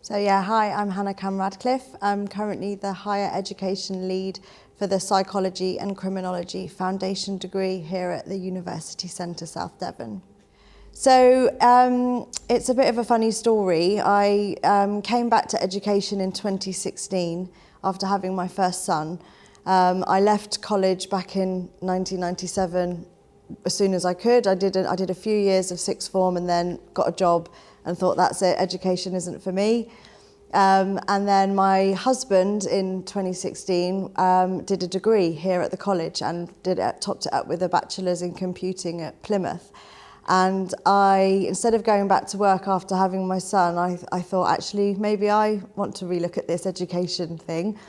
Hi, I'm Hannah Radcliffe. I'm currently the Higher Education Lead for the Psychology and Criminology Foundation degree here at the University Centre South Devon. It's a bit of a funny story. I came back to education in 2016 after having my first son. I left college back in 1997 as soon as I could. I did a few years of sixth form and then got a job and thought, that's it, education isn't for me. And then my husband in 2016 did a degree here at the college and topped it up with a bachelor's in computing at Plymouth. And instead of going back to work after having my son, I thought, actually, maybe I want to relook at this education thing.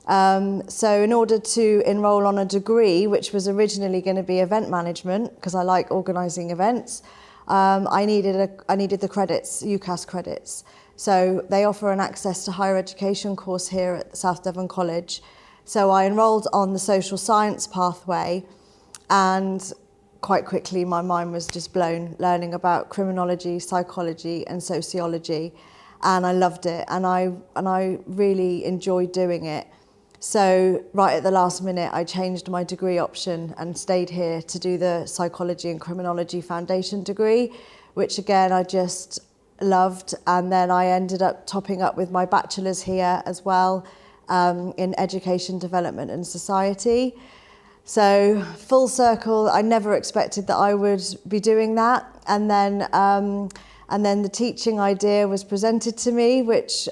So in order to enrol on a degree, which was originally going to be event management, because I like organising events, I needed the credits, UCAS credits. So they offer an access to higher education course here at South Devon College. So I enrolled on the social science pathway, and quite quickly my mind was just blown, learning about criminology, psychology and sociology, and I loved it, and I really enjoyed doing it. So right at the last minute, I changed my degree option and stayed here to do the Psychology and Criminology Foundation degree, which again, I just loved. And then I ended up topping up with my bachelor's here as well, in Education, Development and Society. So full circle, I never expected that I would be doing that. And then the teaching idea was presented to me, which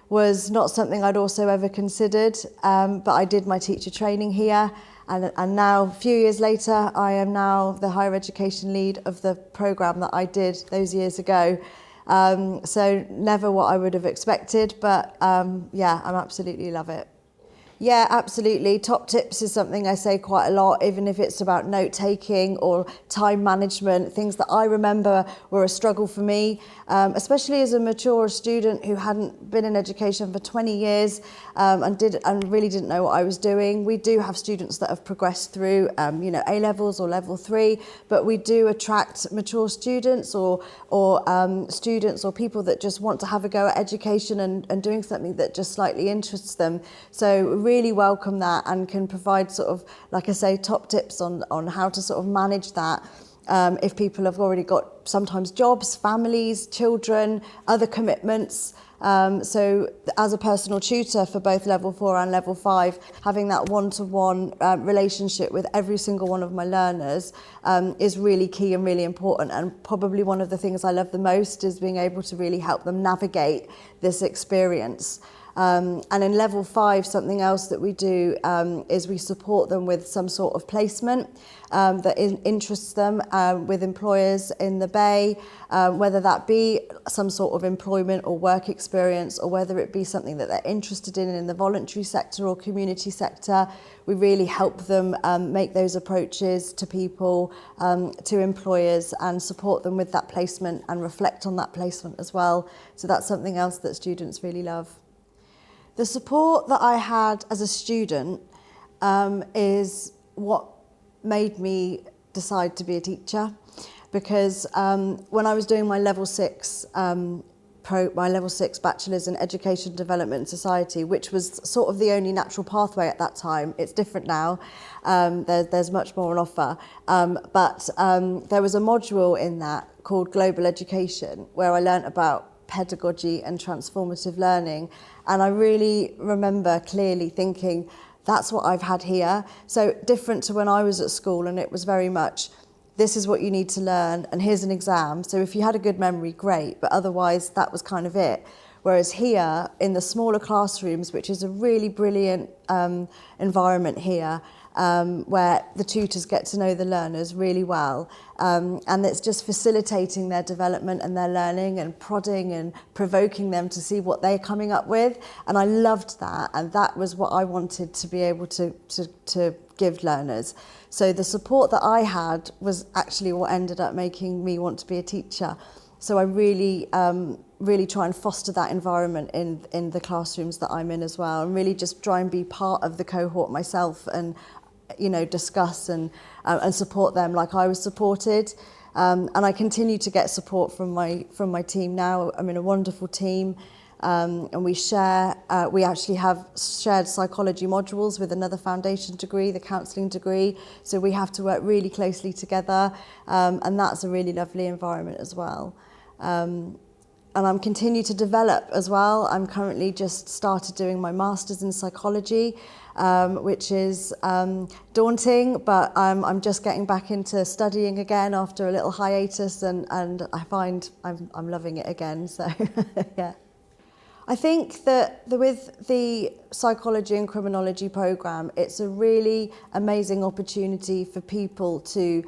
was not something I'd also ever considered, but I did my teacher training here, and now, a few years later, I am now the higher education lead of the programme that I did those years ago. So never what I would have expected, but I absolutely love it. Yeah, absolutely. Top tips is something I say quite a lot, even if it's about note-taking or time management, things that I remember were a struggle for me, especially as a mature student who hadn't been in education for 20 years and really didn't know what I was doing. We do have students that have progressed through, A-levels or level 3, but we do attract mature students or students or people that just want to have a go at education and doing something that just slightly interests them. So really welcome that and can provide sort of, like I say, top tips on how to sort of manage that if people have already got sometimes jobs, families, children, other commitments. So as a personal tutor for both level 4 and level 5, having that one-to-one relationship with every single one of my learners is really key and really important, and probably one of the things I love the most is being able to really help them navigate this experience. And in level 5, something else that we do is we support them with some sort of placement that interests them with employers in the Bay, whether that be some sort of employment or work experience, or whether it be something that they're interested in the voluntary sector or community sector. We really help them make those approaches to people, to employers, and support them with that placement and reflect on that placement as well. So that's something else that students really love. The support that I had as a student is what made me decide to be a teacher, because when I was doing my level 6 bachelor's in Education, Development and Society, which was sort of the only natural pathway at that time. It's different now. There's much more on offer. But there was a module in that called Global Education, where I learnt about pedagogy and transformative learning, and I really remember clearly thinking, that's what I've had here. So different to when I was at school, and it was very much, this is what you need to learn and here's an exam, so if you had a good memory, great, but otherwise that was kind of it. Whereas here in the smaller classrooms, which is a really brilliant environment here, where the tutors get to know the learners really well, and it's just facilitating their development and their learning and prodding and provoking them to see what they're coming up with. And I loved that, and that was what I wanted to be able to give learners. So the support that I had was actually what ended up making me want to be a teacher. So I really try and foster that environment in the classrooms that I'm in as well, and really just try and be part of the cohort myself and discuss and support them like I was supported. And I continue to get support from my team now. I'm in a wonderful team. And we actually have shared psychology modules with another foundation degree, the counselling degree. So we have to work really closely together. And that's a really lovely environment as well. And I'm continuing to develop as well. I'm currently just started doing my master's in psychology, which is daunting, but I'm just getting back into studying again after a little hiatus, and I find I'm loving it again. So yeah. I think that with the psychology and criminology programme, it's a really amazing opportunity for people to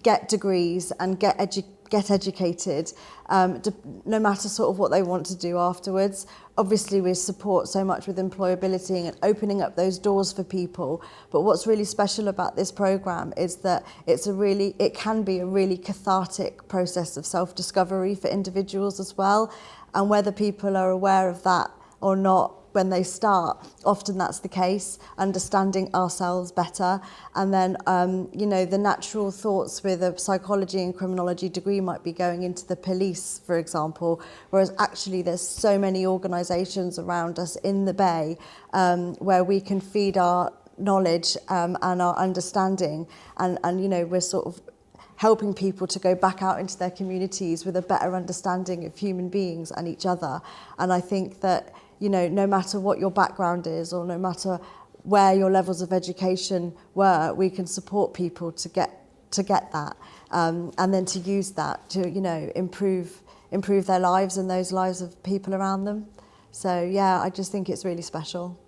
get degrees and get educated, no matter sort of what they want to do afterwards. Obviously, we support so much with employability and opening up those doors for people. But what's really special about this programme is that it can be a really cathartic process of self-discovery for individuals as well. And whether people are aware of that or not when they start, often that's the case, understanding ourselves better. And then, the natural thoughts with a psychology and criminology degree might be going into the police, for example, whereas actually there's so many organisations around us in the Bay where we can feed our knowledge and our understanding. And we're sort of helping people to go back out into their communities with a better understanding of human beings and each other. And I think that, no matter what your background is or no matter where your levels of education were, we can support people to get that, and then to use that to, improve their lives and those lives of people around them. So yeah, I just think it's really special.